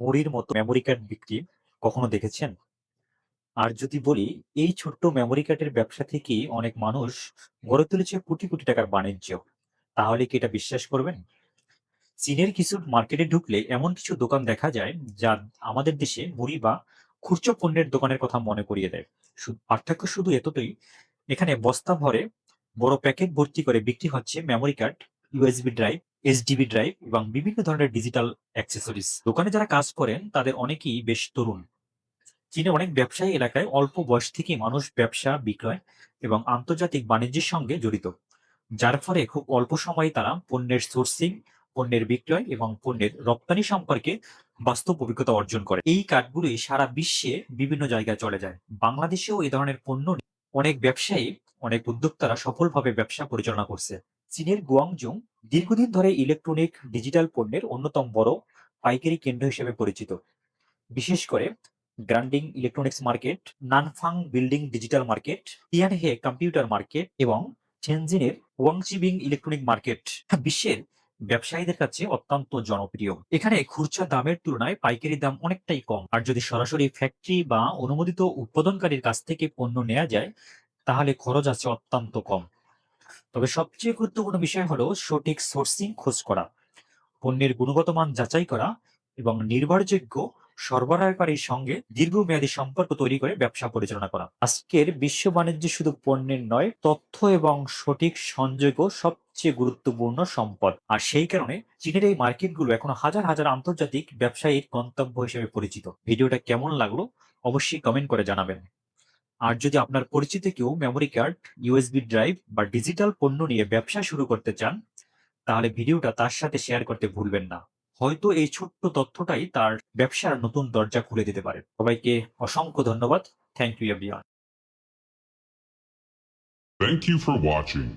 মুড়ির মতো memory card বিক্রি কখনো দেখেছেন? আর যদি বলি, এই ছোট্ট মেমোরি কার্ডের ব্যবসা থেকেই অনেক মানুষ গড়ে তুলেছে কোটি কোটি টাকার বাণিজ্য, তাহলে কি এটা বিশ্বাস করবেন? চীনের কিছু মার্কেটে ঢুকলে এমন কিছু দোকান দেখা যায় যা আমাদের দেশে মুড়ি বা খুচরো পণ্যের দোকানের কথা মনে করিয়ে দেয়। পার্থক্য শুধু এতটাই, এখানে বস্তা ভরে বড় প্যাকেট ভর্তি করে বিক্রি হচ্ছে memory card, USB drive, SDB drive এবং বিভিন্ন ধরনের ডিজিটাল অ্যাক্সেসরিজ। দোকানে যারা কাজ করেন তাদের অনেকেই বেশ তরুণ। চীনে অনেক ব্যবসায়ী এলাকায় অল্প বয়স থেকেই মানুষ ব্যবসা, বিক্রয় এবং আন্তর্জাতিক বাণিজ্যের সঙ্গে জড়িত। যার ফলে খুব অল্প সময়ে তারা পণ্যের সোর্সিং, পণ্যের বিক্রয় এবং পণ্যের রপ্তানি সম্পর্কে বাস্তব অভিজ্ঞতা অর্জন করে। এই কার্ডগুলোই সারা বিশ্বে বিভিন্ন জায়গায় চলে যায়। বাংলাদেশেও এই ধরনের পণ্য নিয়ে অনেক ব্যবসায়ী, অনেক উদ্যোক্তারা সফলভাবে ব্যবসা পরিচালনা করছে। চীনের গুয়াংজুং দীর্ঘদিন ধরে ইলেকট্রনিক ডিজিটাল পণ্যের অন্যতম বড় পাইকারি কেন্দ্র হিসেবে পরিচিত। বিশেষ করে গ্রান্ডিং electronics market, Nanfang building digital market, Tianhe computer market এবং চেনজিনের ওয়াংচিবিং ইলেকট্রনিক মার্কেট বিশ্বের ব্যবসায়ীদের কাছে অত্যন্ত জনপ্রিয়। এখানে খুচরা দামের তুলনায় পাইকারি দাম অনেকটাই কম, আর যদি সরাসরি ফ্যাক্টরি বা অনুমোদিত উৎপাদনকারীর কাছ থেকে পণ্য নেওয়া যায় তাহলে খরচ আছে অত্যন্ত কম। তবে সবচেয়ে গুরুত্বপূর্ণ বিষয় হলো সঠিক সোর্সিং খোঁজ করা, পণ্যের গুণগত মান যাচাই করা এবং নির্ভরযোগ্য সরবরাহকারীর সঙ্গে দীর্ঘমেয়াদী সম্পর্ক তৈরি করে ব্যবসা পরিচালনা করা। আজকের বিশ্ব বাণিজ্যে শুধু পণ্যের নয়, তথ্য এবং সঠিক সংযোগও সবচেয়ে গুরুত্বপূর্ণ সম্পদ। আর সেই কারণে চীনের এই মার্কেটগুলো এখনো হাজার হাজার আন্তর্জাতিক ব্যবসায়ীর গন্তব্য হিসেবে পরিচিত। ভিডিওটা কেমন লাগলো অবশ্যই কমেন্ট করে জানাবেন। আর যদি আপনার পরিচিত কেউ মেমোরি কার্ড, ইউএসবি ড্রাইভ বা ডিজিটাল পণ্য নিয়ে ব্যবসা শুরু করতে চান তাহলে ভিডিওটা তার সাথে শেয়ার করতে ভুলবেন না। হয়তো এই ছোট্ট তথ্যটাই তার ব্যবসার নতুন দরজা খুলে দিতে পারে। সবাইকে অসংখ্য ধন্যবাদ। Thank you everyone. Thank you for watching.